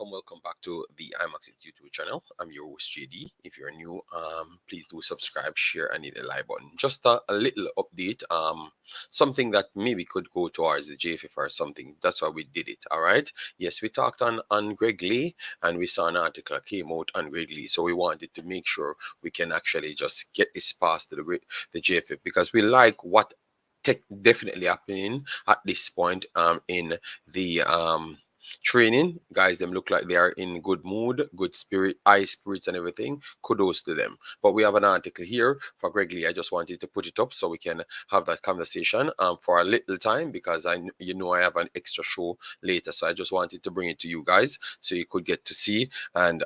welcome back to the Imaxit YouTube channel. I'm your host JD. If you're new, please do subscribe, share, and hit the like button. Just a little update, something that maybe could go towards the JFF or something. That's why we did it. All right. Yes, we talked on Greg Leigh, and we saw an article came out on Greg Leigh, so we wanted to make sure we can actually just get this past to the JFF because we like what definitely happening at this point in the training. Guys, them look like they are in good mood, good spirit, high spirits and everything. Kudos to them. But we have an article here for Greg Leigh. I just wanted to put it up so we can have that conversation for a little time because I have an extra show later, so I just wanted to bring it to you guys so you could get to see and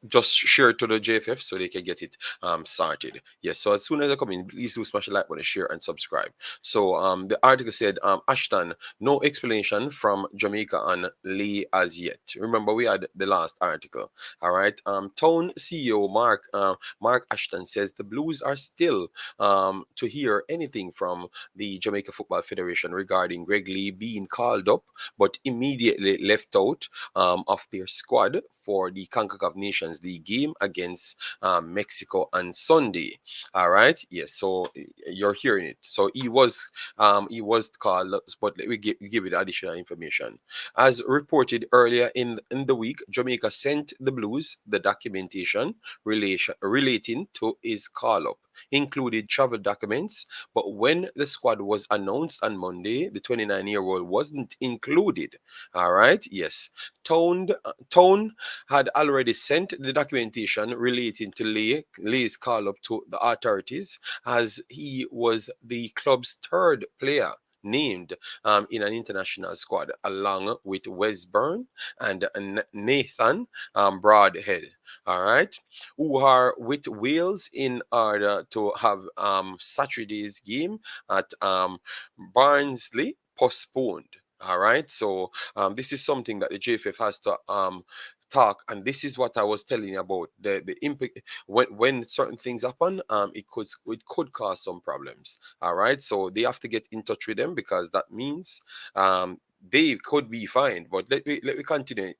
just share it to the JFF so they can get it started. Yes, so as soon as I come in, please do smash the like button, share, and subscribe. So the article said, Ashton, no explanation from Jamaica and Leigh as yet. Remember, we had the last article. All right. Town CEO Mark Ashton says the Blues are still to hear anything from the Jamaica Football Federation regarding Greg Leigh being called up, but immediately left out of their squad for the Concacaf Nations League game against Mexico on Sunday. All right, yes. So you're hearing it. So he was called, but let me give it additional information. As reported earlier in the week, Jamaica sent the Blues the documentation relating to his call up, included travel documents, but when the squad was announced on Monday, the 29-year-old wasn't included. All right, yes. Tone had already sent the documentation relating to Leigh's call up to the authorities as he was the club's third player named in an international squad along with Wes Byrne and Nathan Broadhead, all right, who are with Wales in order to have Saturday's game at Barnsley postponed. All right, so this is something that the JFF has to talk, and this is what I was telling you about the impact when certain things happen. It could cause some problems. All right, so they have to get in touch with them because that means they could be fined. But let me continue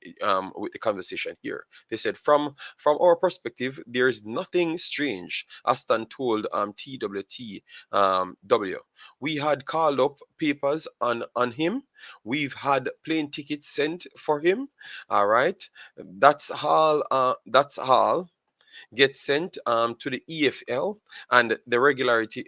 with the conversation here. They said from our perspective, there is nothing strange. Aston told TWT W. We had called up papers on him. We've had plane tickets sent for him. All right, that's all. That's all gets sent to the EFL and the regularity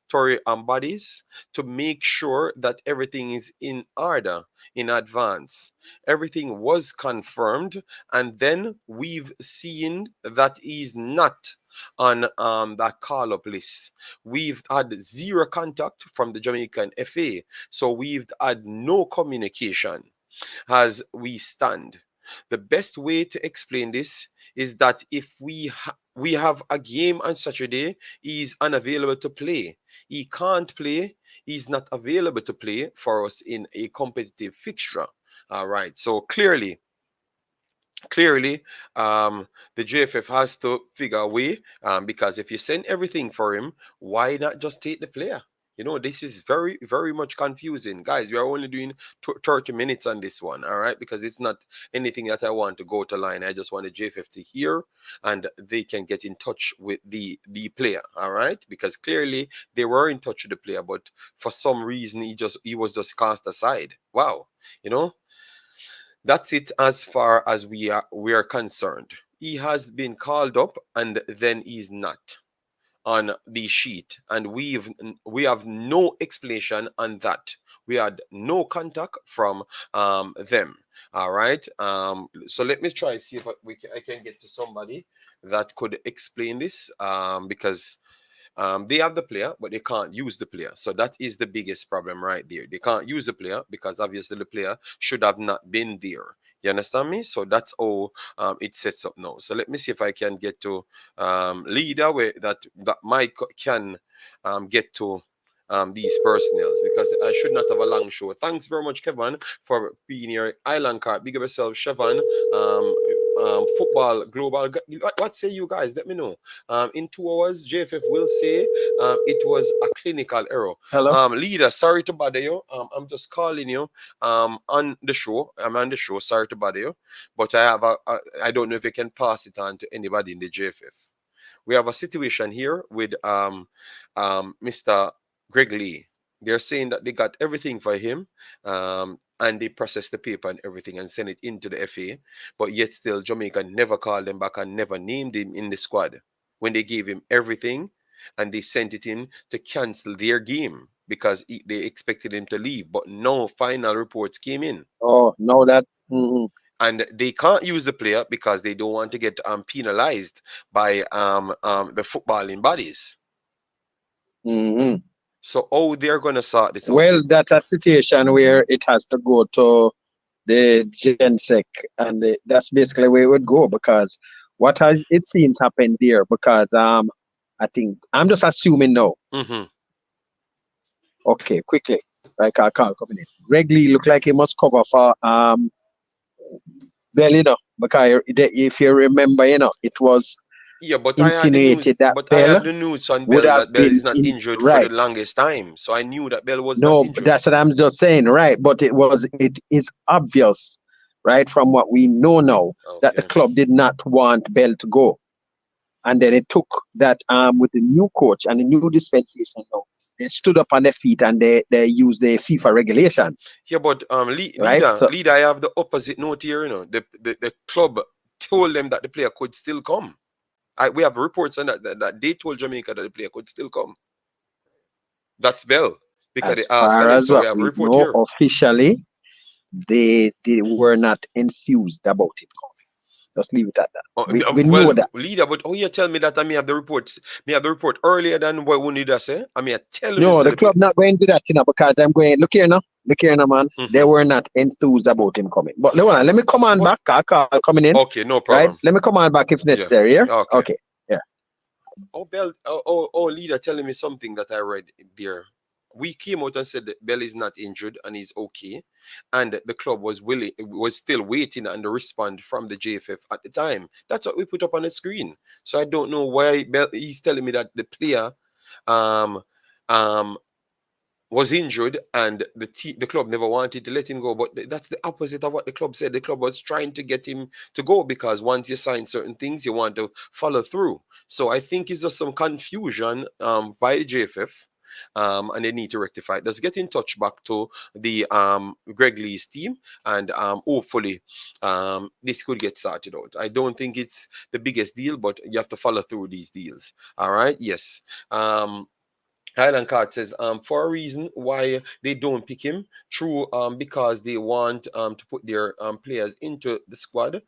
Tory bodies to make sure that everything is in order in advance. Everything was confirmed, and then we've seen that he's not on that call up list. We've had zero contact from the Jamaican FA, so we've had no communication as we stand. The best way to explain this is that if we have a game on Saturday, he's unavailable to play. He can't play. He's not available to play for us in a competitive fixture. All right. So clearly, the JFF has to figure a way because if you send everything for him, why not just take the player? This is very, very much confusing. Guys, we are only doing 30 minutes on this one, all right? Because it's not anything that I want to go to line. I just want the JFF to hear and they can get in touch with the player, all right? Because clearly they were in touch with the player, but for some reason he was just cast aside. Wow, you know? That's it as far as we are concerned. He has been called up and then he's not on the sheet, and we have no explanation on that. We had no contact from them. All right. So let me try see if I can get to somebody that could explain this because they have the player, but they can't use the player. So that is the biggest problem right there. They can't use the player because obviously the player should have not been there. You understand me? So that's how it sets up now. So let me see if I can get to leader where that Mike can get to these personnels because I should not have a long show. Thanks very much, Kevin, for being here. Island Card. Big up yourself, Siobhan. football global. What say you guys? Let me know. In 2 hours, JFF will say it was a clinical error. Hello. Leader, sorry to bother you. I'm just calling you on the show. I'm on the show. Sorry to bother you, but I have I don't know if you can pass it on to anybody in the JFF. We have a situation here with Mr. Greg Leigh. They're saying that they got everything for him, and they processed the paper and everything and sent it into the FA, but yet still Jamaica never called him back and never named him in the squad when they gave him everything and they sent it in to cancel their game because they expected him to leave, but no final reports came in. Oh, no, that. And they can't use the player because they don't want to get penalized by the footballing bodies. Mm-hmm. So, they're going to sort this out. Well, that's a situation where it has to go to the GenSec, and that's basically where it would go, because what has it seems happened there, because I think I'm just assuming now. Mm-hmm. Okay, quickly, like I can't come in. Greg Leigh look like he must cover for Bell, because if you remember, it was Yeah, but I had the news. insinuated that But I Bell had the news on would Bell have that Bell is been not in, injured for the right. longest time, so I knew that Bell was not No, injured. that's what I'm just saying, right? But it is obvious, right, from what we know now, that the Okay. club did not want Bell to go. And then it took that with the new coach and the new dispensation now, they stood up on their feet and they used the FIFA regulations. Yeah, but Right? So leader, I have the opposite note here. The club told them that the player could still come. We have reports on that they told Jamaica that the player could still come. That's Bell because as they asked far him. as So we what have a we report know here. officially, they were not enthused about it coming. Just leave it at that. We know Well, that. leader, but you tell me that I may have the reports. May have the report earlier than what we need to say. I mean, I tell you No, this. the club not going to do that, because I'm going, look here now, man. They Mm-hmm. were not enthused about him coming. But let me come on But back. I call coming in. okay, no Right? problem. Let me come on back if Yeah. necessary. Yeah? Okay. Okay. Yeah. Oh, Bell. Leader, telling me something that I read there. We came out and said that Bell is not injured and he's okay, and the club was still waiting on the respond from the JFF at the time. That's what we put up on the screen. So I don't know why Bell. He's telling me that the player, um, um, was injured and the club never wanted to let him go, but that's the opposite of what the club said. The club was trying to get him to go because once you sign certain things you want to follow through. So I think it's just some confusion by the JFF, and they need to rectify it. Just get in touch back to the Greg Leigh's team, and hopefully this could get sorted out. I don't think it's the biggest deal, but you have to follow through these deals. All right, yes. Highland Card says, for a reason why they don't pick him, true, because they want to put their players into the squad.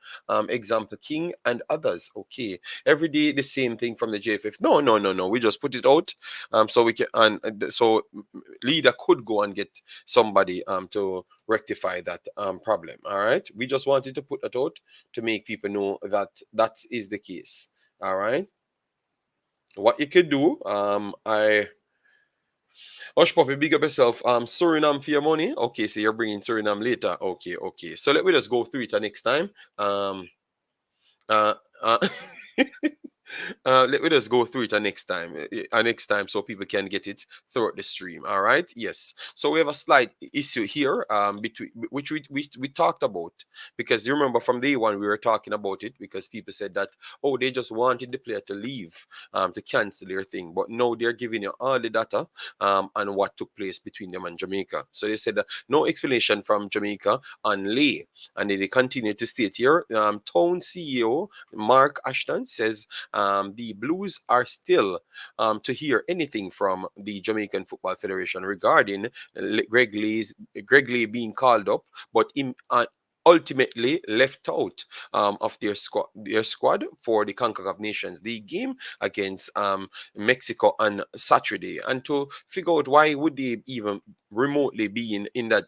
Example, King and others. Okay, every day the same thing from the JFF. No, no, no, no. We just put it out, so we can, so leader could go and get somebody to rectify that problem. All right, we just wanted to put that out to make people know that that is the case. All right, what you could do, Hush Puppy, big up yourself. Suriname for your money. Okay, so you're bringing Suriname later. Okay, okay. So let me just go through it next time. Uh, uh, let me just go through it next time so people can get it throughout the stream. All right, yes. So we have a slight issue here, between which we talked about, because you remember from day one we were talking about it because people said that, oh, they just wanted the player to leave, to cancel their thing, but no, they're giving you all the data and what took place between them and Jamaica. So they said no explanation from Jamaica on Leigh, and they continue to state here. Town CEO Mark Ashton says the Blues are still to hear anything from the Jamaican Football Federation regarding Greg Leigh being called up, but ultimately left out of their squad for the Concacaf Nations League game against Mexico on Saturday. And to figure out why would they even remotely be in that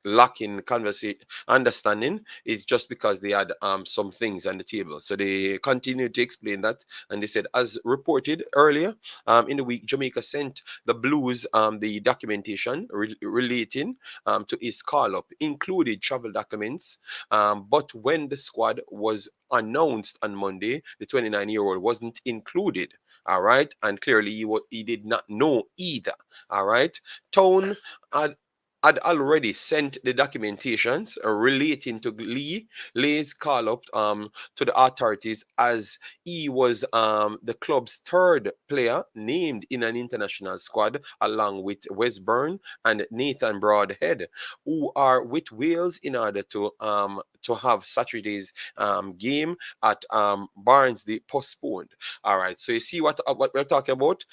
lacking conversation understanding is just because they had some things on the table. So they continued to explain that, and they said, as reported earlier in the week, Jamaica sent the Blues the documentation relating to his call up, included travel documents. But when the squad was announced on Monday, the 29-year-old wasn't included. All right, and clearly he did not know either. All right, Tone had already sent the documentations relating to Leigh's call up to the authorities, as he was the club's third player named in an international squad, along with Westburn and Nathan Broadhead, who are with Wales in order to have Saturday's game at Barnsley postponed. All right, so you see what we're talking about.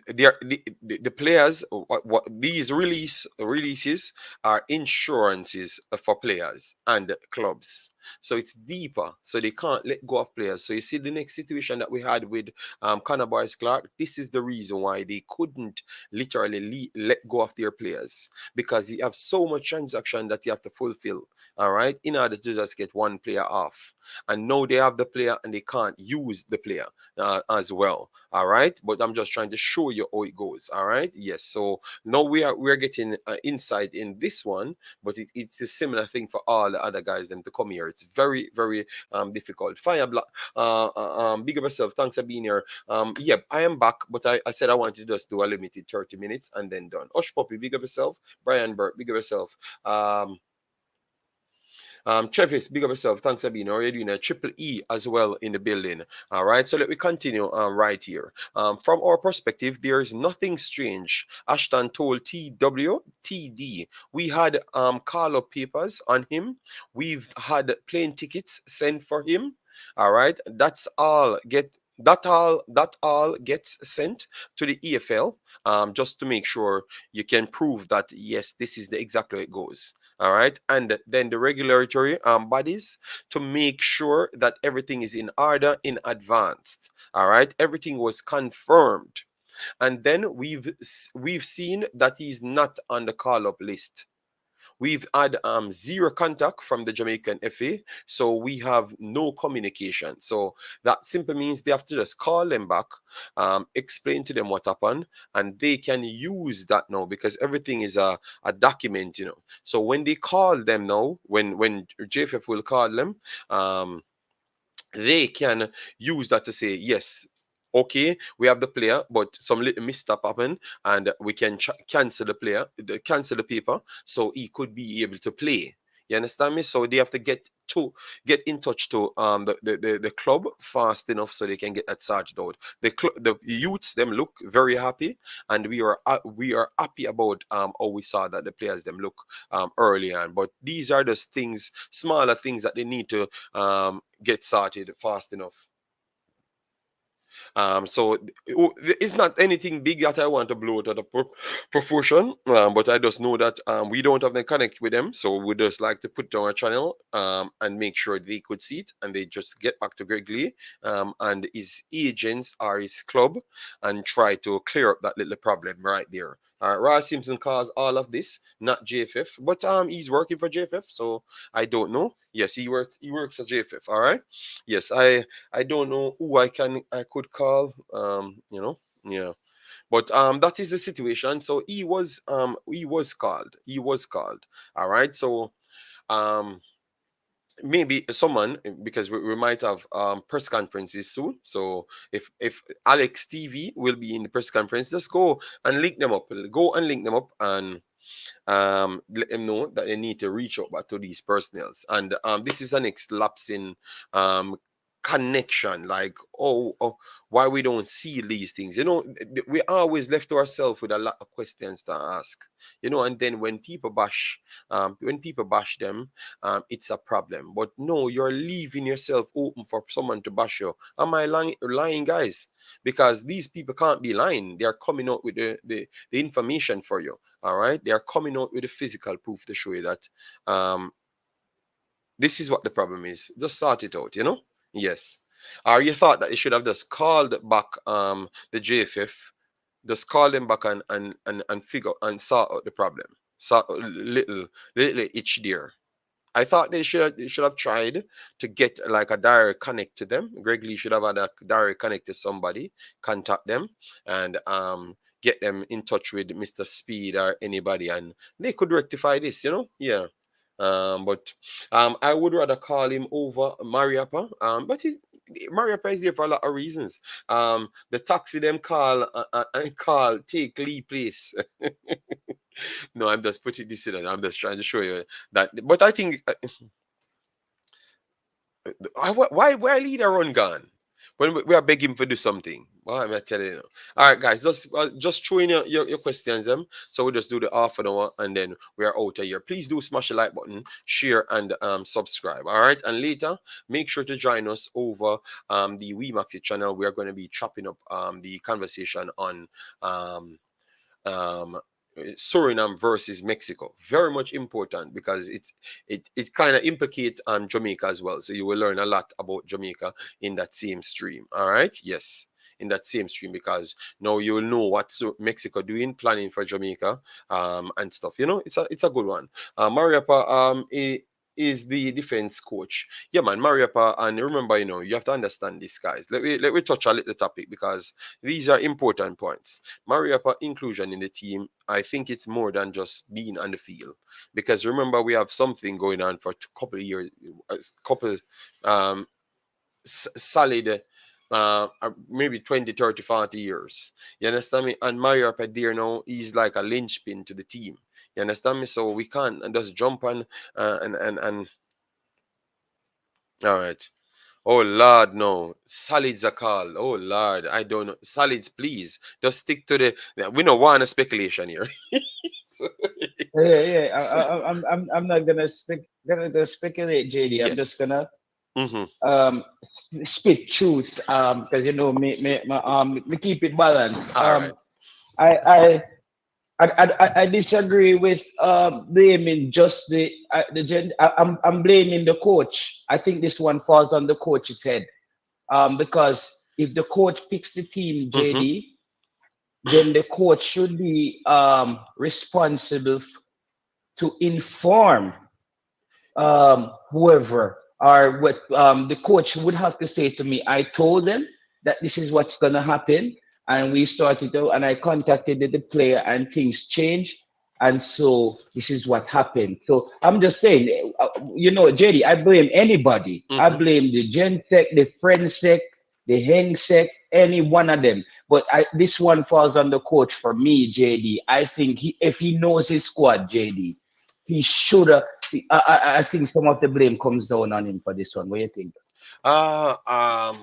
The players, what these releases are insurances for players and clubs, so it's deeper, so they can't let go of players. So you see the next situation that we had with Connor Boyce Clark. This is the reason why they couldn't literally let go of their players, because you have so much transaction that you have to fulfill, all right, in order to just get one player off. And now they have the player and they can't use the player as well. All right, but I'm just trying to show you how it goes. All right, yes. So now we're getting insight in this one, but it's a similar thing for all the other guys them to come here. It's very very difficult. Fire block. Big up yourself. Thanks for being here. Yep, I am back, but I said I wanted to just do a limited 30 minutes and then done. Osh Poppy, big up yourself. Brian Burke, big up yourself. Travis, big up yourself. Thanks for being already doing a triple E as well in the building. All right, so let me continue right here. From our perspective, there is nothing strange. Ashton told TD, we had call up papers on him. We've had plane tickets sent for him. All right, that all gets sent to the EFL, just to make sure you can prove that yes, this is the exactly way it goes. All right, and then the regulatory bodies, to make sure that everything is in order in advance. All right, everything was confirmed, and then we've seen that he's not on the call up list. We've had zero contact from the Jamaican FA, so we have no communication. So that simply means they have to just call them back, explain to them what happened, and they can use that now, because everything is a document, you know. So when they call them now, when JFF will call them, they can use that to say, yes, okay, we have the player, but some little misstep happened, and we can cancel the player, cancel the paper, so he could be able to play. You understand me? So they have to get in touch to the club fast enough so they can get that sorted out. The youths them look very happy, and we are happy about how we saw that the players them look early on. But these are just things, smaller things that they need to get started fast enough. So it's not anything big that I want to blow out of the proportion, but I just know that we don't have the connect with them, so we just like to put on our channel and make sure they could see it, and they just get back to Greg Leigh and his agents or his club and try to clear up that little problem right there. All right, Ross Simpson caused all of this, not JFF, but he's working for JFF, so I don't know. Yes, he works at JFF. All right. Yes, I don't know who I could call. Yeah. But that is the situation. So he was called. He was called. All right. So um maybe someone, because we might have press conferences soon. So if Alex TV will be in the press conference, just go and link them up. Go and link them up and let them know that they need to reach out back to these personnels. And this is an elapsing um connection, like, oh, why we don't see these things, we always left to ourselves with a lot of questions to ask, and then when people bash them, it's a problem. But no, you're leaving yourself open for someone to bash you. Am I lying, guys? Because these people can't be lying. They are coming out with the information for you. All right, they are coming out with the physical proof to show you that this is what the problem is. Just sort it out. Yes. Or you thought that you should have just called back the JFF, Just call them back and figure and sort out the problem. Sort out little itch there. I thought they should have tried to get like a direct connect to them. Greg Leigh should have had a direct connect to somebody, contact them, and get them in touch with Mr. Speed or anybody, and they could rectify this. Yeah. But I would rather call him over Mariapa. But Mariapa is there for a lot of reasons. The taxi them call and call take Leigh place. No, I'm just putting this in. I'm just trying to show you that. But I think why leader run gone when we are begging for do something? Well, I'm not telling you. All right, guys, just throw in your questions them. So we'll just do the half an hour and then we are out of here. Please do smash the like button, share and subscribe. All right, and later make sure to join us over the Imaxit channel. We are going to be chopping up the conversation on um Suriname versus Mexico. Very much important because it kind of implicates Jamaica as well. So you will learn a lot about Jamaica in that same stream. All right, yes, in that same stream, because now you will know what Mexico doing, planning for Jamaica, and stuff. It's a good one. Mariapa is the defense coach. Yeah, man, Mariapa, and remember, you have to understand this, guys. Let me touch a little topic because these are important points. Mariapa inclusion in the team, I think it's more than just being on the field, because remember we have something going on for a couple of years, a couple solid maybe 20, 30, 40 years. You understand me? And Mariapa there now, he's like a linchpin to the team. You understand me? So we can't just jump on and all right. Oh Lord, no. Solids are called. Oh Lord, I don't know. Solids, please. Just stick to the. We don't want a speculation here. So- Yeah. so- I'm not gonna speculate, JD. I'm just yes. gonna Mm-hmm. um speak truth because me keep it balanced. All right. I I I disagree with blaming just I'm blaming the coach. I think this one falls on the coach's head. Because if the coach picks the team, Mm-hmm. JD, then the coach should be responsible to inform whoever or what the coach would have to say to me. I told them that this is what's gonna happen, and we started to, and I contacted the player, and things changed, and so this is what happened. So I'm just saying, JD, I blame anybody. I Mm-hmm. blame the Gensec, the Friendsec, the Hengsec, any one of them. But this one falls on the coach for me, JD. I think if he knows his squad, JD, he should have. I think some of the blame comes down on him for this one. What do you think? Uh um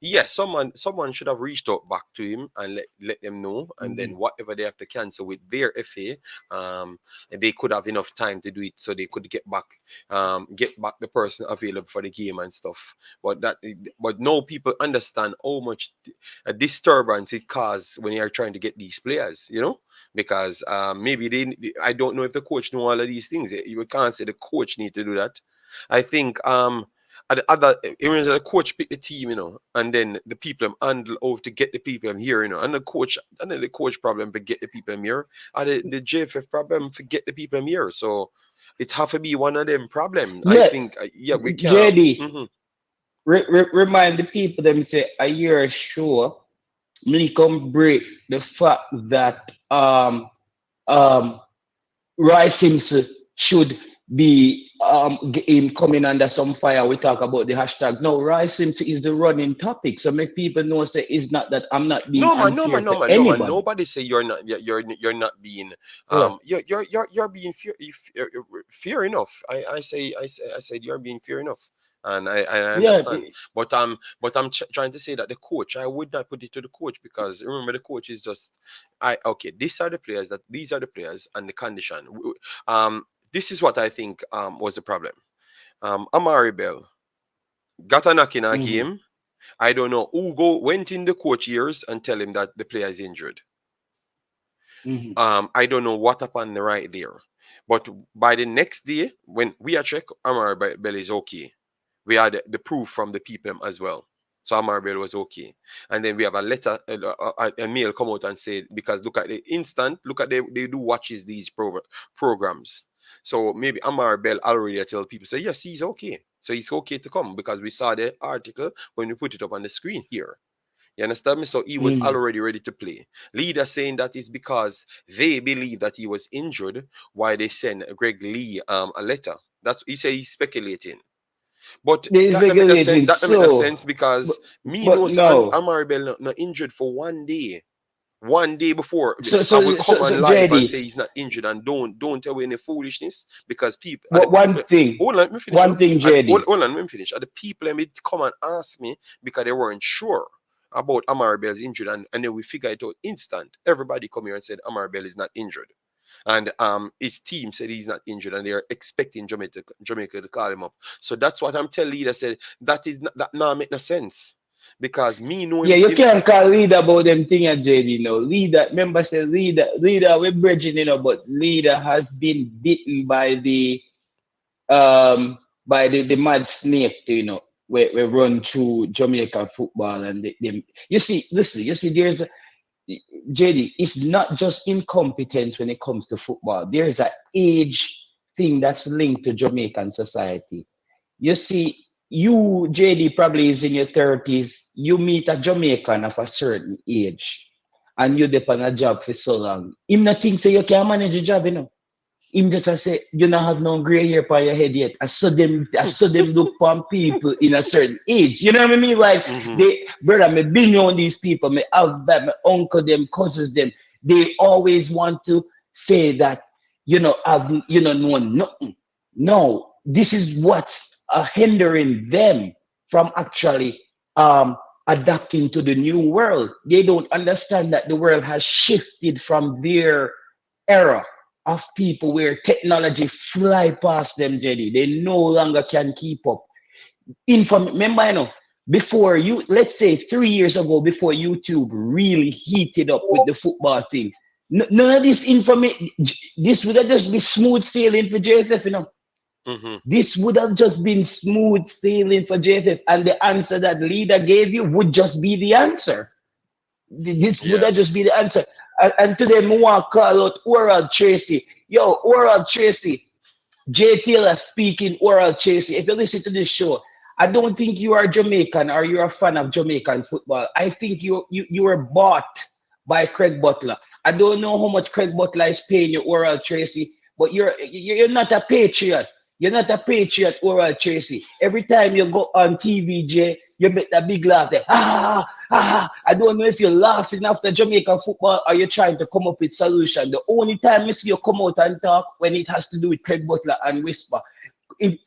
Yes, someone should have reached out back to him and let them know, and then Mhm. whatever they have to cancel with their FA, they could have enough time to do it, so they could get back the person available for the game and stuff. But no people understand how much a disturbance it causes when you are trying to get these players, because maybe I don't know if the coach know all of these things. You can't say the coach need to do that. I think and the other, even the coach pick the team, and then the people handle over to get the people here, and then the coach problem to get the people here, and the JFF problem to get the people here. So it have to be one of them problem. I Yeah, think, yeah, we can. JD, Mm-hmm. remind the people them say a year sure me come break the fact that um Rice Simpson should be him coming under some fire. We talk about the hashtag. No, Rice Simpson is the running topic. So make people know say it's not that I'm not being No man, no unfair man, no to man, no man. anybody. Nobody say you're not being Yeah. you're being fair enough. I said you're being fair enough, and I Yeah. understand. But I'm trying to say that the coach, I would not put it to the coach, because remember the coach is just okay. These are the players and the condition. This is what I think was the problem. Amari'i Bell got a knock in a Mhm, game. I don't know who went in the coach ears and tell him that the player is injured. mhm, I don't know what happened right there. But by the next day, when we are check, Amari'i Bell is okay. We had the proof from the people as well. So Amari'i Bell was okay. And then we have a letter, a mail come out and say, because look at the instant, look at they do watches these programs. So maybe Amari'i Bell already tell people, say, yes, he's okay. So he's okay to come because we saw the article when we put it up on the screen here. You understand me? So he was already ready to play. Leader saying that is because they believe that he was injured, why they send Greg Leigh a letter. That's he say he's speculating. But They're that don't make no sense. speculating. That don't make no So, sense because me but knows no. Amari'i Bell not injured for 1 day. 1 day before, So, I so, will come so, on so, live and JD, say he's not injured and don't tell me any foolishness because people are the but people. Hold on, let me finish. one thing, Hold, JD. hold on, let me finish. Are the people let me come and ask me because they weren't sure about Amari'i Bell's injured, and then we figure it out instant. Everybody come here and said Amari'i Bell is not injured. And his team said he's not injured, and they're expecting Jamaica to call him up. So that's what I'm telling leader said. That is not, that now make no sense because me know Yeah, you can't call leader about them thing at JD now. Leader, remember say leader, we're bridging, but leader has been bitten by the mad snake, we run through Jamaican football and them. You see, listen, there's JD, it's not just incompetence when it comes to football. There's an age thing that's linked to Jamaican society. You see, you, JD, probably is in your 30s. You meet a Jamaican of a certain age, and you depend on a job for so long. Him not think say you can manage a job, Him just say you don't have no gray hair on your head yet. I saw them look upon people in a certain age. You know what I mean? Like they, brother, me been on these people, me have that, my uncle them, cousins them. They always want to say that I've known nothing. No, this is what's hindering them from actually adapting to the new world. They don't understand that the world has shifted from their era of people where technology fly past them, Jenny. They no longer can keep up. Remember, before you, let's say 3 years ago, before YouTube really heated up with the football thing, none of this information, this would have just been smooth sailing for JFF, This would have just been smooth sailing for JFF, and the answer that leader gave you would just be the answer. This would have just be the answer. And today, I want to call out Oral Tracy. Yo, Oral Tracy, J. Taylor speaking, Oral Tracy. If you listen to this show, I don't think you are Jamaican or you're a fan of Jamaican football. I think you were bought by Craig Butler. I don't know how much Craig Butler is paying you, Oral Tracy, but you're not a patriot. You're not a patriot, Oral Tracy. Every time you go on TVJ, you make that big laugh there. I don't know if you're laughing after Jamaican football or you're trying to come up with solution. The only time you see you come out and talk when it has to do with Craig Butler and Whisper.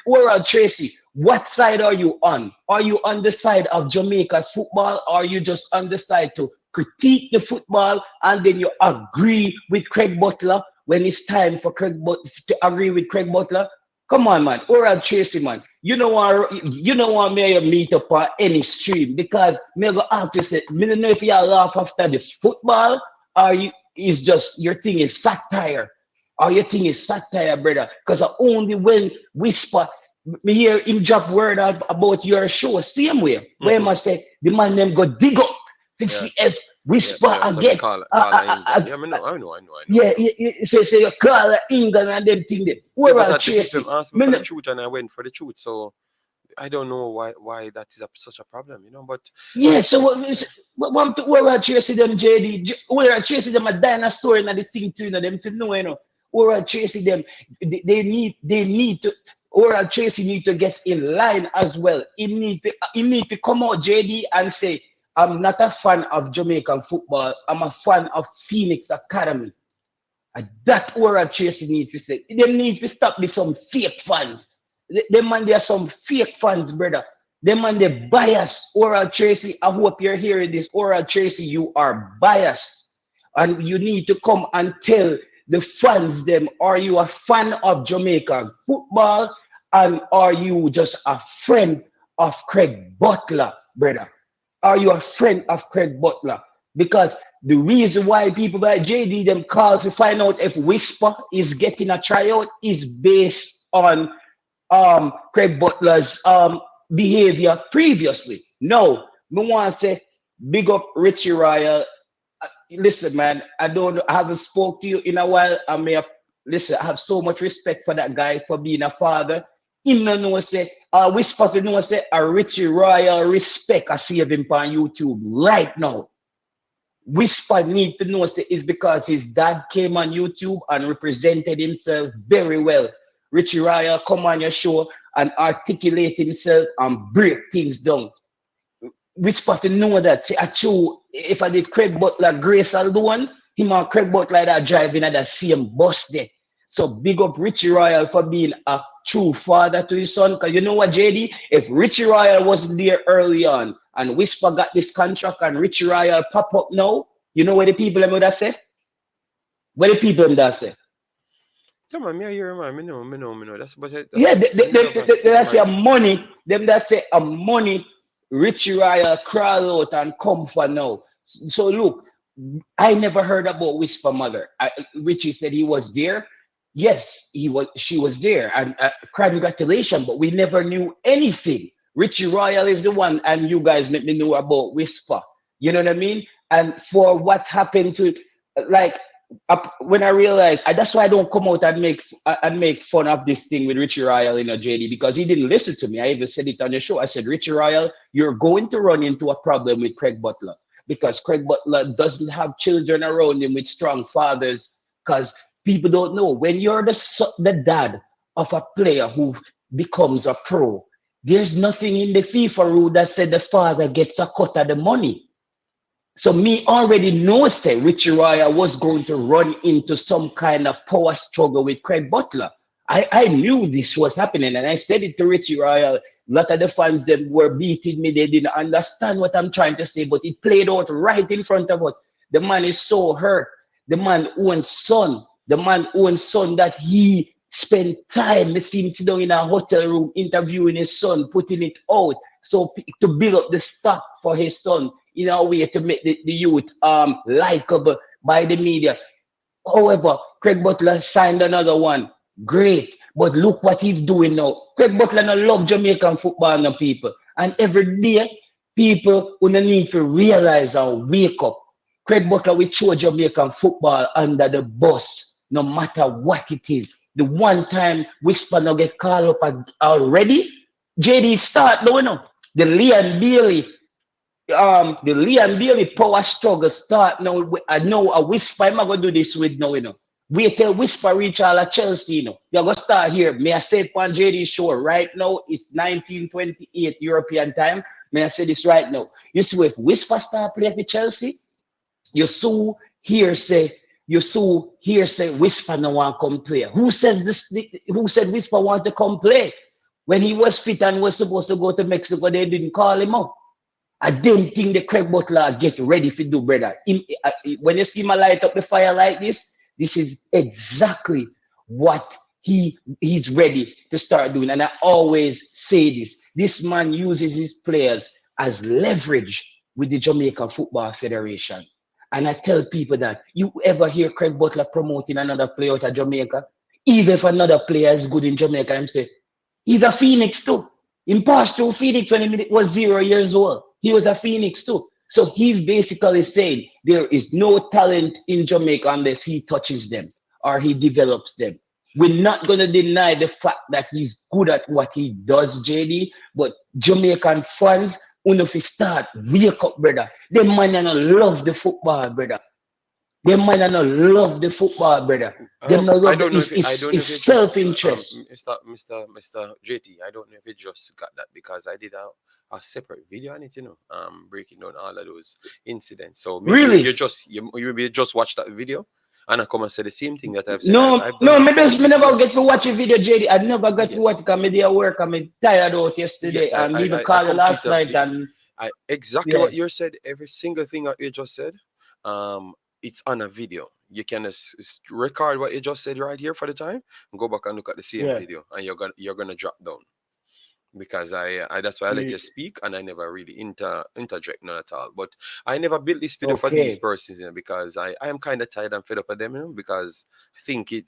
Oral Tracy, what side are you on? Are you on the side of Jamaica's football, or are you just on the side to critique the football and then you agree with Craig Butler when it's time for Craig Butler to agree with Craig Butler? Come on, man. Oral Tracy, man. You know what me meet up on any stream because me go ask you say, me don't know if you laugh after the football or is just your thing is satire. Or your thing is satire, brother. Because only when Whisper me hear him drop word about your show, same way. Where must say the man them go dig up to see if Whisper again. I know. Yeah, say you call England and them thing there. But the people asked me for the truth and I went for the truth. So I don't know why that is such a problem, But yeah, so what Oral Tracy them JD, Oral Tracy them a dinosaur and the thing too, them to know, Oral Tracy them they need to. Oral Tracy need to get in line as well. He need to come out JD and say, I'm not a fan of Jamaican football. I'm a fan of Phoenix Academy. And that Oral Tracy needs to say. They need to stop with some fake fans. Them man, there are some fake fans, brother. Them man, they biased. Oral Tracy, I hope you're hearing this. Oral Tracy, you are biased. And you need to come and tell the fans them, are you a fan of Jamaican football? And are you just a friend of Craig Butler, brother? Are you a friend of Craig Butler? Because the reason why people like JD them call to find out if Whisper is getting a tryout is based on Craig Butler's behavior previously. No, Me want to say, big up Richie Royal. Listen, man, I haven't spoke to you in a while. Listen, I have so much respect for that guy for being a father. Him no know say, whisper to know say, a Richie Royal respect. I see him on YouTube right now. Whisper need to know say is because his dad came on YouTube and represented himself very well. Richie Royal come on your show and articulate himself and break things down. Which part to know that say true if I did Craig Butler Grace alone, him and Craig Butler that driving at the same bus there. So big up Richie Royal for being a true father to his son. Because you know what, JD? If Richie Royal wasn't there early on and Whisper got this contract and Richie Royal pop up now, you know what the people would have said? What the people would have said? Come on, me hear man. Me know. That's yeah, they say a money. Them that say a money. Richie Royal crawl out and come for now. So look, I never heard about Whisper mother. Richie said he was there. Yes, she was there, and congratulations. But we never knew anything. Richie Royal is the one, and you guys let me know about Whisper. You know what I mean? And for what happened to it, like when I realized, that's why I don't come out and make fun of this thing with Richie Royal, JD, because he didn't listen to me. I even said it on the show. I said, Richie Royal, you're going to run into a problem with Craig Butler because Craig Butler doesn't have children around him with strong fathers. Because people don't know when you're the dad of a player who becomes a pro, there's nothing in the FIFA rule that said the father gets a cut of the money. So me already know say Richie Royal was going to run into some kind of power struggle with Craig Butler. I knew this was happening and I said it to Richie Royal. A lot of the fans them were beating me. They didn't understand what I'm trying to say, but it played out right in front of us. The man is so hurt. The man owns son. The man owns son that he spent time. Let's see him sit down in a hotel room interviewing his son, putting it out. So to build up the stock for his son in a way to make the youth likable by the media. However, Craig Butler signed another one. Great. But look what he's doing now. Craig Butler no love Jamaican football no people. And every day, people who need to realize and wake up. Craig Butler will throw Jamaican football under the bus, no matter what it is. The one time Whisper no get called up already, JD start doing now. The Leigh and Bailey power struggle start now. I know a Whisper, I'm going to do this with now, Wait till Whisper reach all of Chelsea, You're going to start here. May I say it on JD show right now? It's 1928 European time. May I say this right now? You see, if Whisper start playing for Chelsea, you so here say Whisper no want come play. Who says this? Who said Whisper want to come play? When he was fit and was supposed to go to Mexico, they didn't call him out. I didn't think the Craig Butler get ready to do, brother. When you see him light up the fire like this is exactly what he's ready to start doing. And I always say this. This man uses his players as leverage with the Jamaican Football Federation. And I tell people that you ever hear Craig Butler promoting another player out of Jamaica, even if another player is good in Jamaica, I'm saying, he's a Phoenix too. In past through Phoenix when he was 0 years old. He was a Phoenix too. So he's basically saying there is no talent in Jamaica unless he touches them or he develops them. We're not going to deny the fact that he's good at what he does, JD, but Jamaican fans, if he start, wake up, brother. Them man don't love the football, brother. Them man don't love the football, brother. Them love I don't know if it's self-interest. Mr. JT, I don't know if it just got that because I did a separate video on it, breaking down all of those incidents. So maybe really? you maybe just watch that video and I come and say the same thing that I've said. No, I've me never get to watch a video, JD. I never got to watch it because I did work. I'm tired out yesterday and even called you last night. And exactly what you said, every single thing that you just said, it's on a video. You can record what you just said right here for the time and go back and look at the same video and you're gonna drop down. Because I that's why I let you speak and I never really interject none at all. But I never built this video for these persons, because I am kind of tired and fed up of them, because I think it,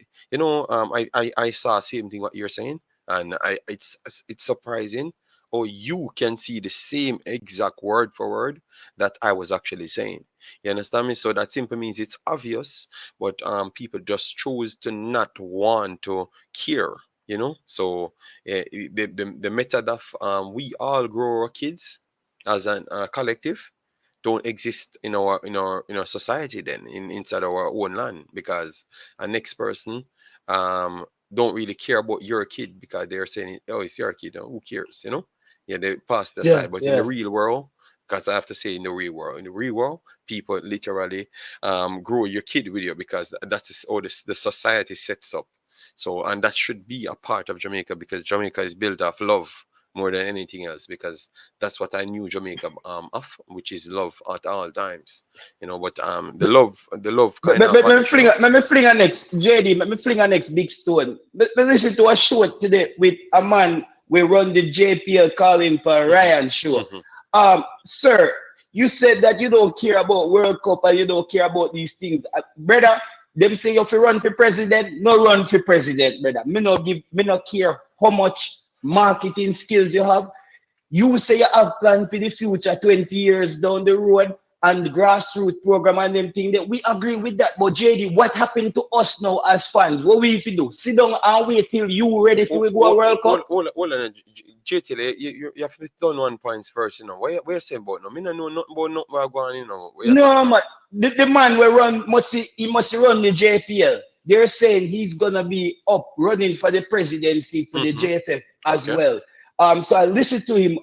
I saw the same thing what you're saying, and it's surprising or you can see the same exact word for word that I was actually saying. You understand me? So that simply means it's obvious, but people just choose to not want to care. So the method of we all grow our kids as a collective don't exist in our society, then inside our own land, because a next person um don't really care about your kid because they're saying, oh, it's your kid, who cares. Yeah, they pass the Yeah, side. But in the yeah. real world, because I have to say, in the real world, people literally grow your kid with you, because that's how the society sets up. So, and that should be a part of Jamaica, because Jamaica is built off love more than anything else, because that's what I knew Jamaica of, which is love at all times. But the love kind of vanish now. Let me fling a next, JD, let me fling a next big stone. Let me listen to a show today with a man we run the JPL calling for Hmm. Ryan show. Hmm. Sir, you said that you don't care about World Cup and you don't care about these things. Brother, them say you have to run for president, no run for president, brother. Me no care how much marketing skills you have. You say you have plans for the future 20 years down the road and the grassroots program and them thing that we agree with that. But JD, what happened to us now as fans? What we if you do? Sit down and wait till you ready for we go a World Cup? Hold on, JTL, you have to turn 1 points first. What you saying about no? Me no know nothing about nothing we're going. What you talking No, about? man. The man will run he must run the JPL. They're saying he's gonna be up running for the presidency for the Hmm. JFF as Okay. well. So I listened to him.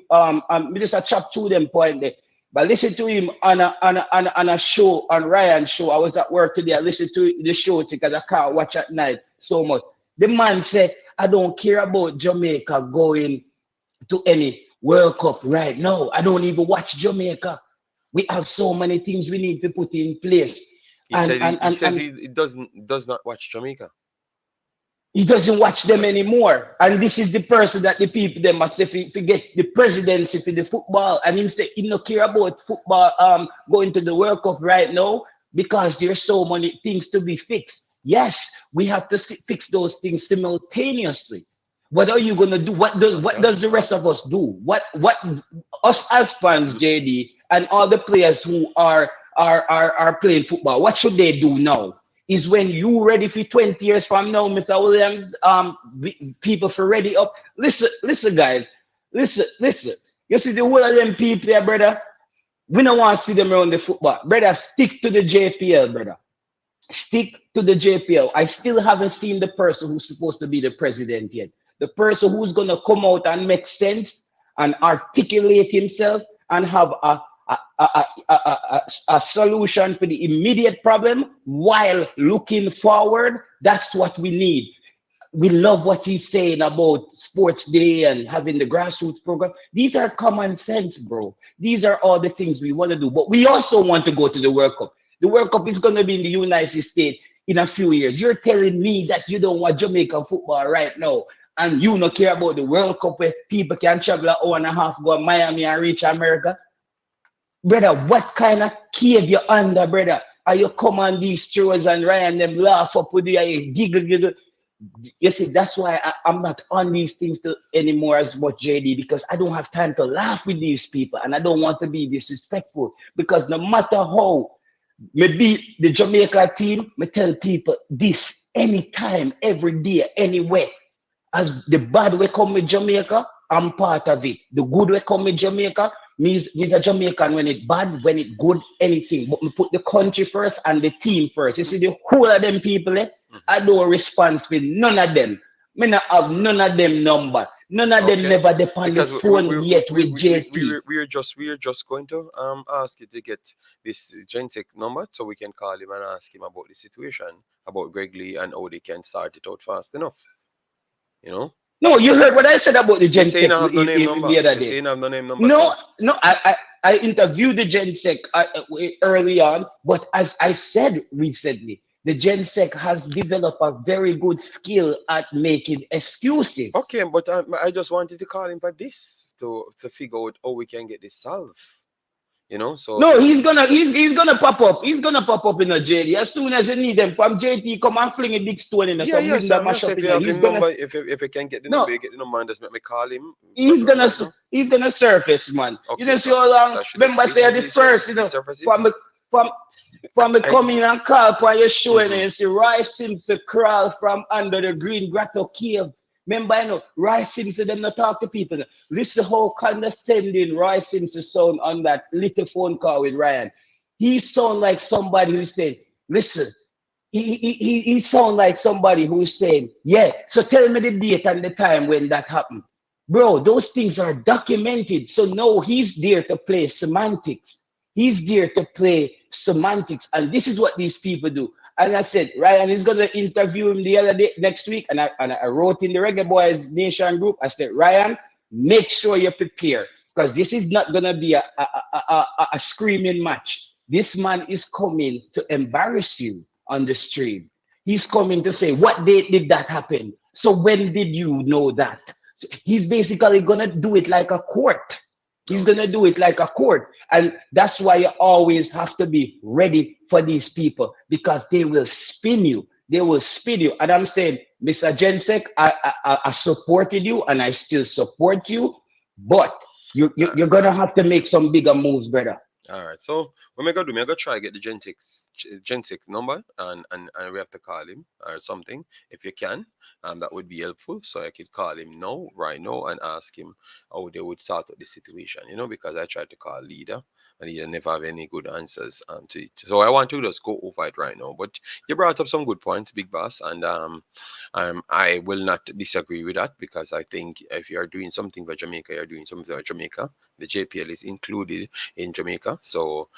Just a chop to them point there. But I listened to him on a show on Ryan's show. I was at work today. I listened to the show because I can't watch at night so much. The man said, "I don't care about Jamaica going to any World Cup right now. I don't even watch Jamaica. We have so many things we need to put in place." He And said and he and, says and he does not watch Jamaica. he doesn't watch them anymore. And this is the person that the people they must say forget the presidency for the football. And him say he no care about football going to the World Cup right now because there's so many things to be fixed. Yes, we have to fix those things simultaneously. What are you gonna do? What Okay. does the rest of us do? What us as fans, JD, and all the players who are playing football, what should they do now? Is when you ready for 20 years from now, Mr. Williams, people for ready up. Listen, guys. Listen. You see the whole of them people there, brother. We don't want to see them around the football. Brother, stick to the JPL, brother. Stick to the JPL. I still haven't seen the person who's supposed to be the president yet. The person who's gonna come out and make sense and articulate himself and have a solution for the immediate problem while looking forward. That's what we need. We love what he's saying about sports day and having the grassroots program. These are common sense, bro. These are all the things we want to do. But we also want to go to the World Cup. The World Cup is going to be in the United States in a few years. You're telling me that you don't want Jamaican football right now and you don't care about the World Cup where people can travel an hour and a half, go to Miami and reach America? Brother, what kind of cave you under, brother? Are you come on these shows and Ryan them laugh up with you, giggle? You see, that's why I'm not on these things anymore as much, JD, because I don't have time to laugh with these people and I don't want to be disrespectful. Because no matter how me beat the Jamaica team, me tell people this anytime, every day, anywhere. As the bad way come with Jamaica, I'm part of it. The good way come with Jamaica, me's a Jamaican when it bad, when it good, anything. But me put the country first and the team first. You see, the whole of them people, Hmm. I don't respond with none of them. Me not have none of them number. None of them Okay. never depend the Because we phone we we yet we with we we JT. we're just going to ask you to get this Gentech number so we can call him and ask him about the situation about Greg Lee and how they can start it out fast enough. You know. No, you heard what I said about the You're saying Gentech I have no name number. the other You're day. saying I have no name number, No, sir. no, I interviewed the GenSec early on, but as I said recently, the GenSec has developed a very good skill at making excuses. Okay, but I just wanted to call him for this to figure out how we can get this solved. You know, so No, he's gonna pop up. He's gonna pop up in a JD as soon as you need them. From JT, come and fling a big stone in there, yeah, some yeah. wing So that I'm mash just up if in you there. have He's him gonna number, if you can get the no. number, you get the number and just let me call him He's gonna right now. he's gonna surface, man. You Okay, know, see how so long. I should just Remember, wait say until the first, he surfaces. from from the I, coming and call for your show, and mm-hmm. you see Roy Simpson crawl from under the green grotto cave. Remember, you know, Roy Simpson them not talk to people. Listen how condescending Roy Simpson sound on that little phone call with Ryan. He sound like somebody who said, listen, he sound like somebody who's saying, yeah, so tell me the date and the time when that happened. Bro, those things are documented. So no, he's there to play semantics. He's there to play semantics. And this is what these people do. And I said, Ryan is going to interview him the other day, next week. And I wrote in the Reggae Boyz Nation group, I said, Ryan, make sure you prepare. Because this is not going to be a screaming match. This man is coming to embarrass you on the stream. He's coming to say, what date did that happen? So when did you know that? So he's basically gonna do it like a court. He's gonna do it like a court. And that's why you always have to be ready for these people because they will spin you. They will spin you. And I'm saying, Mr. Jensek, I supported you and I still support you, but you're gonna have to make some bigger moves, brother. All right. So what am I gonna do? I'm gonna try to get the Gen 6 number and we have to call him or something. If you can, that would be helpful. So I could call him now, right now, and ask him how they would sort out the situation, you know, because I tried to call leader and he never have any good answers to it. So I want to just go over it right now. But you brought up some good points, Big Boss, and I will not disagree with that because I think if you are doing something for Jamaica, you're doing something for Jamaica. The JPL is included in Jamaica. So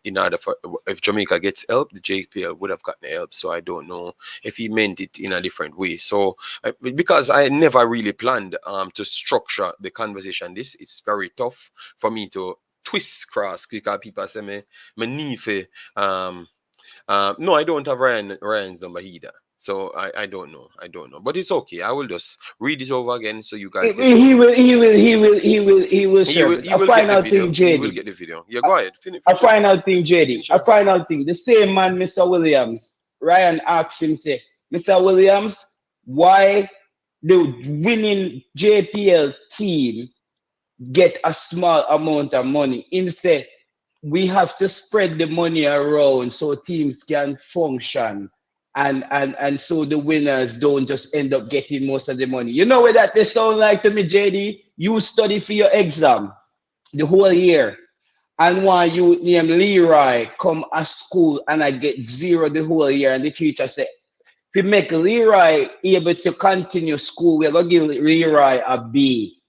in order for if Jamaica gets help, the JPL would have gotten help. So I don't know if he meant it in a different way. So because I never really planned to structure the conversation, this it's very tough for me to twist cross because people say me need for no, I don't have Ryan's number either. So I don't know. I don't know. But it's okay. I will just read it over again so you guys get He will serve it. he A will get the final video. thing, He will JD. get the video. Yeah, go ahead. A Finish it. final thing, JD. Finish A it. final thing. The same man, Mr. Williams. Ryan asked him, say, Mr. Williams, why the winning JPL team get a small amount of money? Him say, we have to spread the money around so teams can function and so the winners don't just end up getting most of the money. You know what that they sound like to me, JD? You study for your exam the whole year and one you named Leroy come at school and I get zero the whole year and the teacher say, if you make Leroy able to continue school, we're gonna give Leroy a B.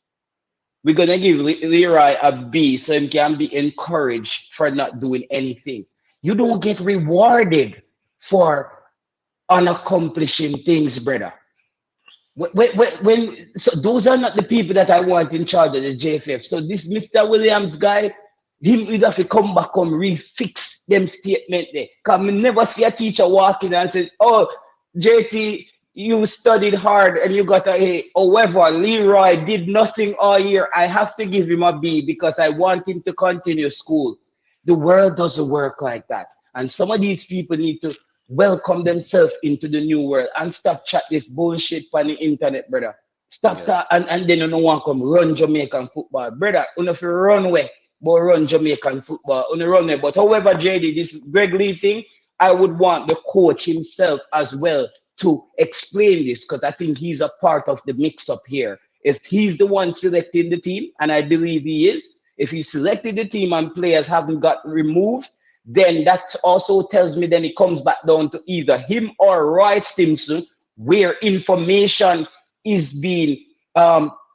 We're gonna give Leroy a B so he can be encouraged for not doing anything. You don't get rewarded for unaccomplishing things, brother. So those are not the people that I want in charge of the JFF. So this Mr. Williams guy, he would have to come back and refix them statement there. Cause me never see a teacher walking and say, oh, JT, you studied hard and you got a A. However, Leroy did nothing all year. I have to give him a B because I want him to continue school. The world doesn't work like that. And some of these people need to welcome themselves into the new world and stop chat this bullshit on the internet, brother. Stop that and then you don't want to come run Jamaican football. Brother, you know if you run away, but run Jamaican football, you know run away. But however, JD, this Greg Leigh thing, I would want the coach himself as well to explain this because I think he's a part of the mix-up here. If he's the one selecting the team, and I believe he is, if he selected the team and players haven't got removed, then that also tells me then it comes back down to either him or Roy Simpson, where information is being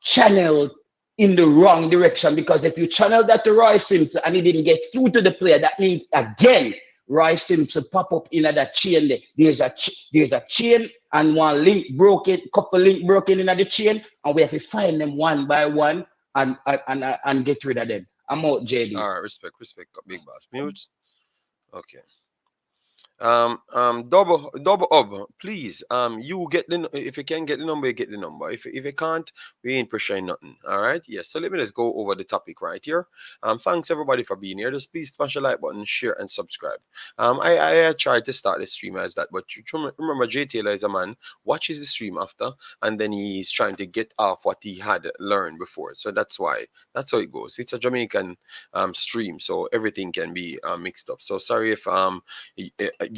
channeled in the wrong direction. Because if you channel that to Roy Simpson and he didn't get through to the player, that means again Roy Simpson pop up in that chain there. There's a chain and one link broken, couple link broken in the chain, and we have to find them one by one and get rid of them. I'm out, JD. All right, respect, Big Boss. Mute. Okay. double up, please. You get the if you can get the number, you get the number. If you can't, we ain't pressuring nothing. All right. Yes. So let me just go over the topic right here. Thanks everybody for being here. Just please smash the like button, share, and subscribe. I tried to start the stream as that, but you remember J Taylor is a man watches the stream after, and then he's trying to get off what he had learned before. So that's why that's how it goes. It's a Jamaican stream, so everything can be mixed up. So sorry if you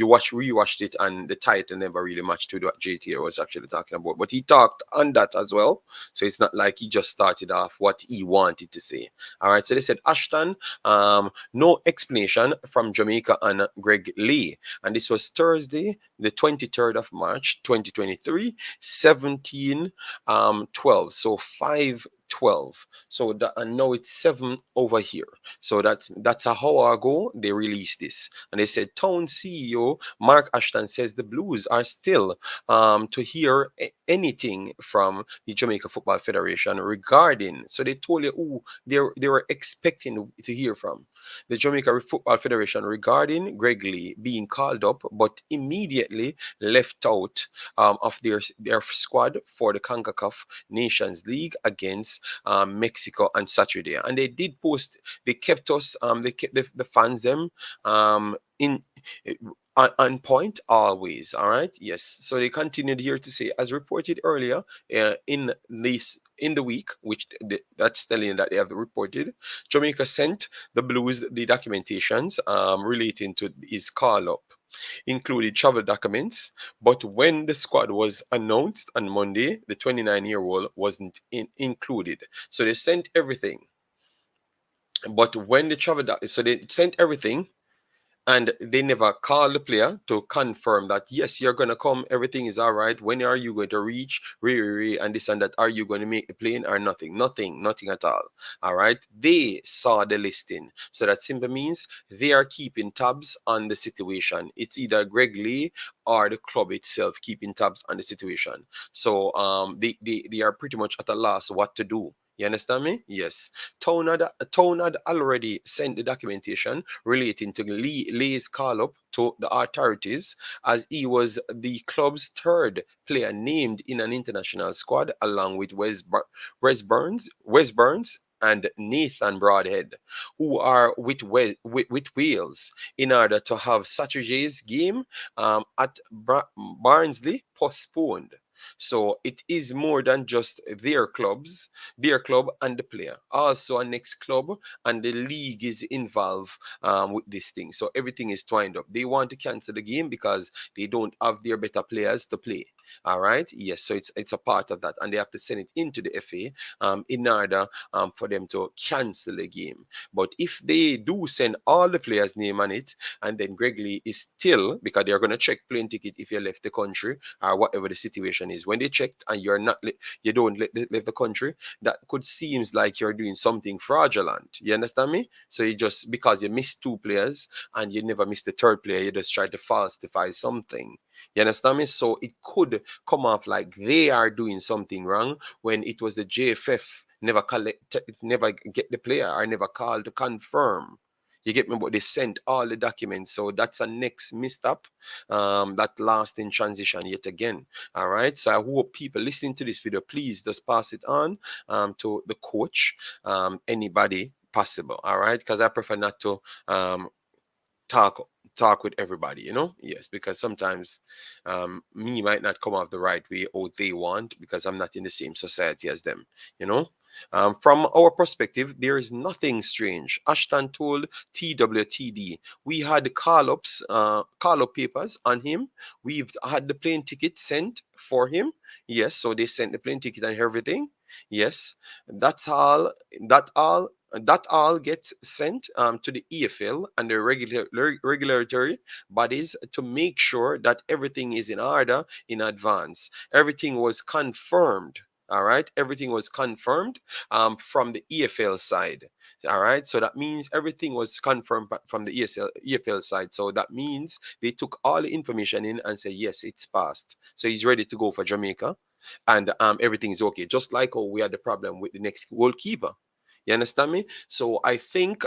rewatched it and the title never really matched to what JT was actually talking about, but he talked on that as well, so it's not like he just started off what he wanted to say. All right, so they said Ashton, no explanation from Jamaica and Greg Leigh, and this was Thursday the 23rd of March 2023, 17:12, so 5:12. So that, and now it's 7 over here. So that's a hour ago they released this, and they said Town CEO Mark Ashton says the Blues are still to hear anything from the Jamaica Football Federation regarding. So they told you who they were expecting to hear from the Jamaica Football Federation regarding Greg Leigh being called up, but immediately left out of their squad for the Concacaf Nations League against Mexico on Saturday. And they did post, they kept us, they kept the fans them in on point always. All right, yes. So they continued here to say, as reported earlier in the week, which that's telling you that they have reported, Jamaica sent the Blues the documentations relating to his call up, included travel documents. But when the squad was announced on Monday, the 29-year-old wasn't included. So they sent everything. But when the so they sent everything, and they never call the player to confirm that yes, you're gonna come, everything is all right. When are you going to reach and this and that? Are you going to make the plane or nothing? Nothing at all. All right, they saw the listing, so that simply means they are keeping tabs on the situation. It's either Greg Leigh or the club itself keeping tabs on the situation. So they are pretty much at a loss what to do. You understand me? Yes. Town had already sent the documentation relating to Leigh's call up to the authorities, as he was the club's third player named in an international squad, along with Wes Burns and Nathan Broadhead, who are with Wales, in order to have Saturday's game at Barnsley postponed. So it is more than just their club and the player. Also a next club and the league is involved with this thing. So everything is twined up. They want to cancel the game because they don't have their better players to play. All right. Yes. So it's a part of that, and they have to send it into the FA in order for them to cancel the game. But if they do send all the players' name on it, and then Greg Leigh is still, because they're going to check plane ticket if you left the country or whatever the situation is. When they checked and you're not, you don't leave the country, that could seems like you're doing something fraudulent. You understand me? So you just, because you missed two players and you never missed the third player, you just try to falsify something. You understand me? So it could come off like they are doing something wrong when it was the JFF never get the player or never called to confirm. You get me? But they sent all the documents. So that's a next misstep that last in transition yet again. All right. So I hope people listening to this video, please just pass it on to the coach, anybody possible. All right. Because I prefer not to talk with everybody, yes, because sometimes me might not come off the right way or they want, because I'm not in the same society as them. From our perspective, there is nothing strange. Ashton told TWTD, we had call-up papers on him. We've had the plane ticket sent for him. Yes, so they sent the plane ticket and everything. Yes, that's all. That all gets sent to the EFL and the regulatory bodies to make sure that everything is in order in advance. Everything was confirmed. All right, everything was confirmed from the EFL side. All right, so that means everything was confirmed from the EFL side. So that means they took all the information in and said, yes, it's passed. So he's ready to go for Jamaica, and everything is okay. Just like how we had the problem with the next goalkeeper. You understand me? So I think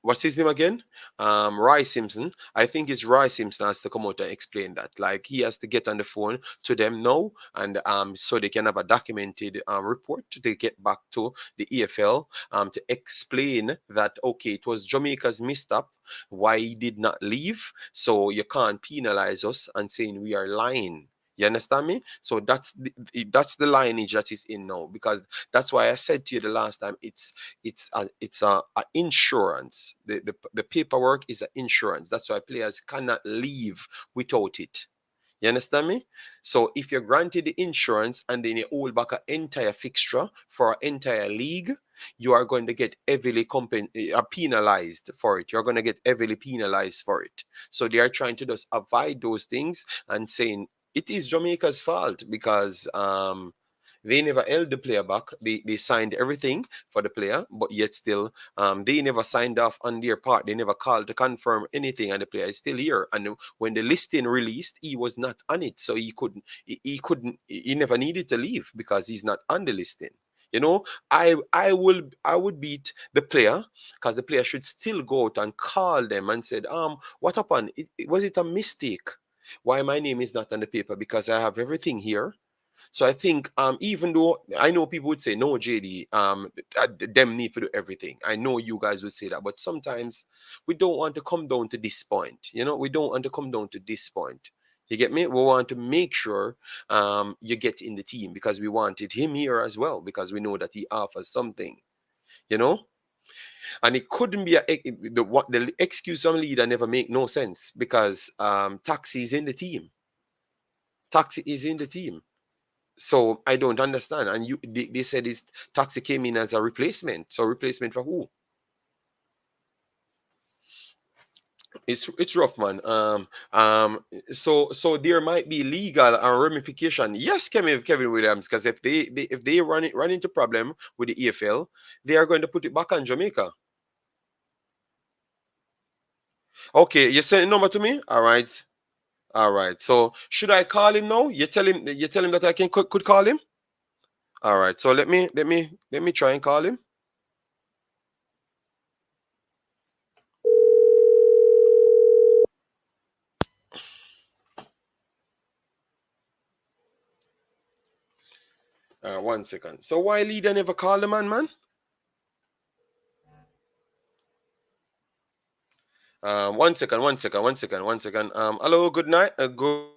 what's his name again? Roy Simpson. I think it's Roy Simpson has to come out and explain that. Like he has to get on the phone to them now, and so they can have a documented report to get back to the EFL to explain that okay, it was Jamaica's misstep. Why he did not leave? So you can't penalize us and saying we are lying. You understand me? So that's the lineage that is in now, because that's why I said to you the last time, it's a insurance. The paperwork is an insurance. That's why players cannot leave without it. You understand me? So if you're granted the insurance and then you hold back an entire fixture for an entire league, you are going to get heavily penalized for it. You're going to get heavily penalized for it. So they are trying to just avoid those things and saying it is Jamaica's fault because they never held the player back. They signed everything for the player, but yet still they never signed off on their part. They never called to confirm anything, and the player is still here. And when the listing released, he was not on it, so he never needed to leave because he's not on the listing. You know, I would beat the player because the player should still go out and call them and said, what happened? Was it a mistake? Why my name is not on the paper? Because I have everything here. So I think even though I know people would say no, JD, them need to do everything. I know you guys would say that, but sometimes we don't want to come down to this point. You know, we don't want to come down to this point. You get me? We want to make sure you get in the team because we wanted him here as well because we know that he offers something. You know, and it couldn't be the excuse from leader never make no sense because Taxi is in the team. Taxi is in the team. So I don't understand. And they said this Taxi came in as a replacement. So replacement for who? It's rough, man. So there might be legal and ramification. Yes, Kevin Williams, because if they run into problem with the EFL, they are going to put it back on Jamaica. Okay, you send a number to me. All right, all right. So should I call him now? You tell him that I could call him. All right. So let me try and call him. One second. So why leader never call the man? One second. Hello, good night. Good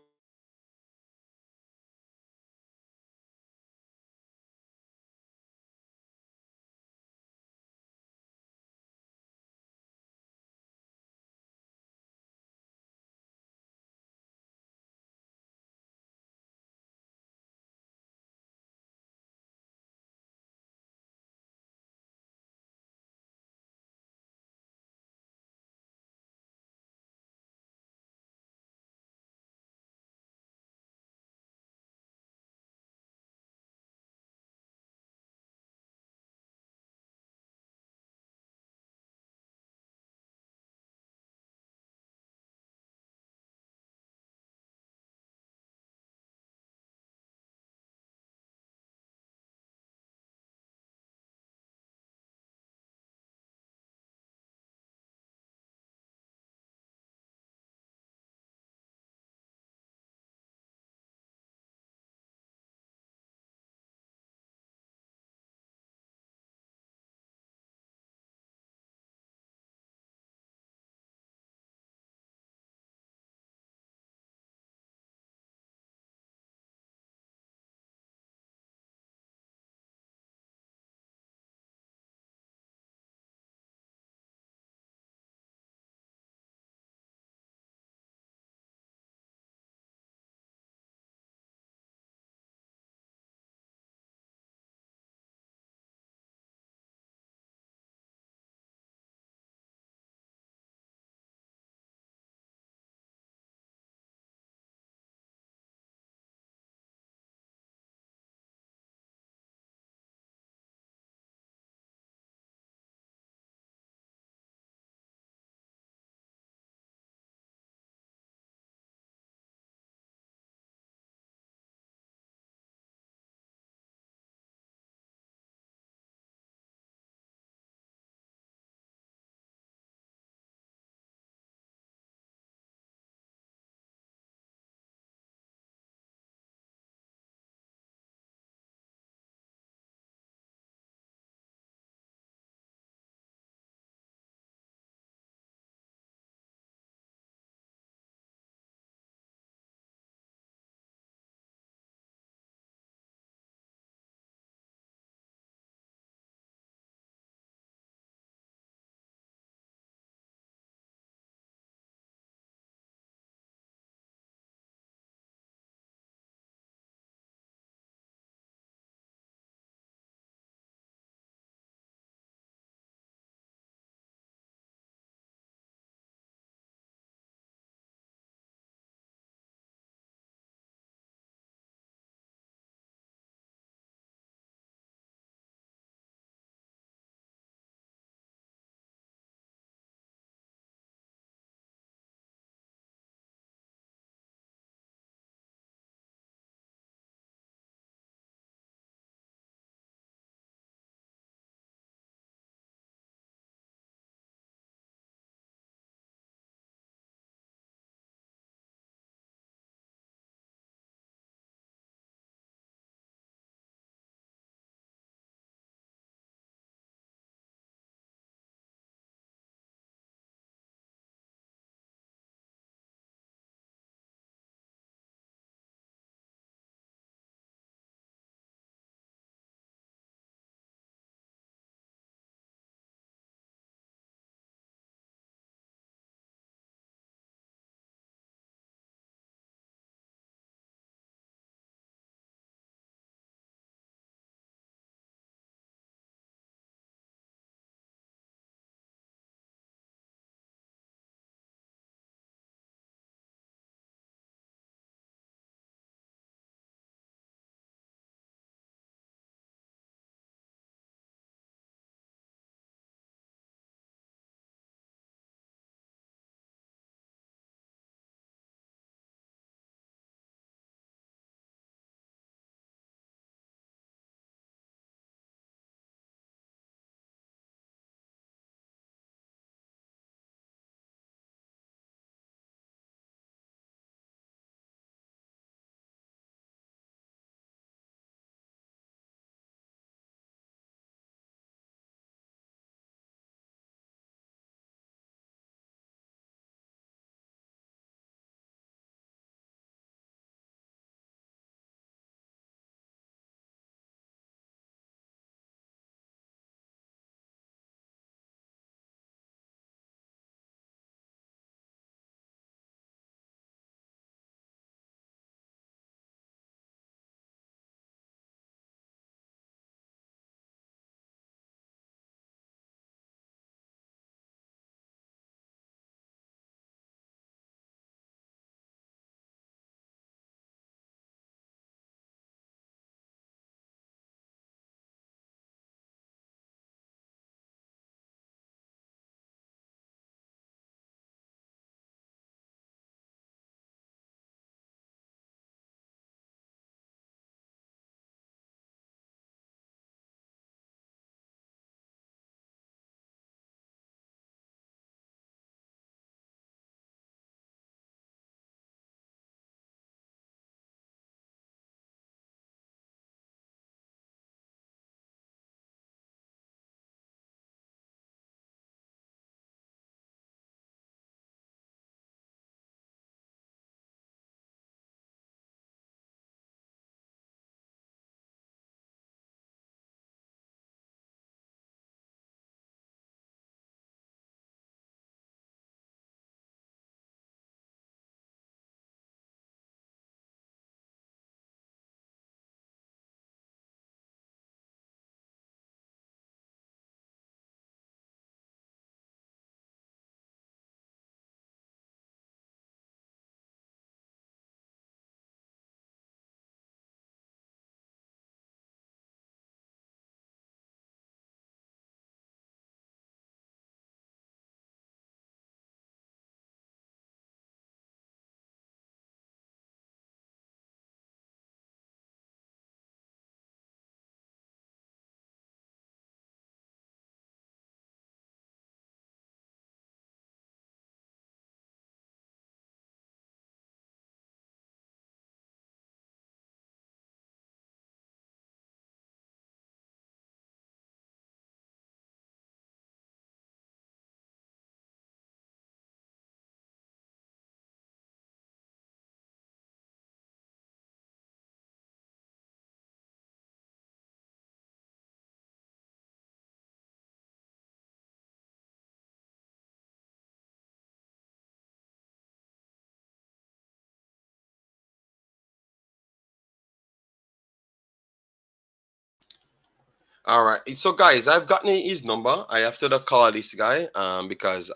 All right. So guys, I've gotten his number. I have to call this guy because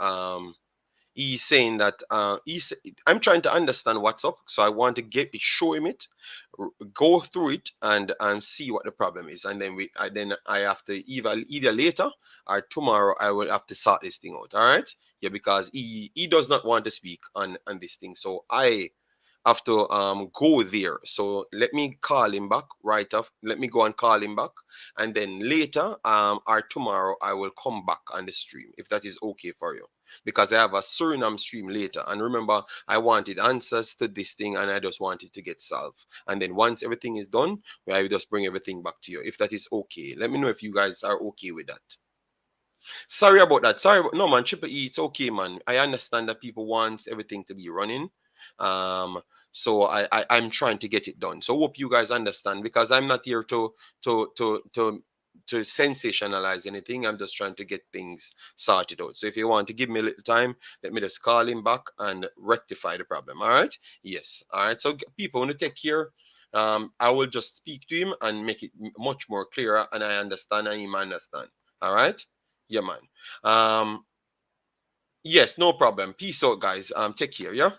he's saying that I'm trying to understand what's up, so I want to show him it, go through it, and see what the problem is, and then I have to either later or tomorrow I will have to sort this thing out. All right, yeah, because he does not want to speak on this thing, so I have to go there. So let me call him back right off. Let me go and call him back, and then later or tomorrow I will come back on the stream if that is okay for you, because I have a Suriname stream later. And remember, I wanted answers to this thing and I just wanted to get solved. And then once everything is done, I will just bring everything back to you. If that is okay, let me know if you guys are okay with that. Sorry about that. No, man, Triple E, it's okay, man. I understand that people want everything to be running. So I'm trying to get it done. So hope you guys understand, because I'm not here to sensationalize anything. I'm just trying to get things sorted out. So if you want to give me a little time, let me just call him back and rectify the problem. All right? Yes. All right. So people, want to take care. I will just speak to him and make it much more clearer, and I understand and him understand. All right? Yeah, man. Yes, no problem. Peace out, guys. Take care, yeah?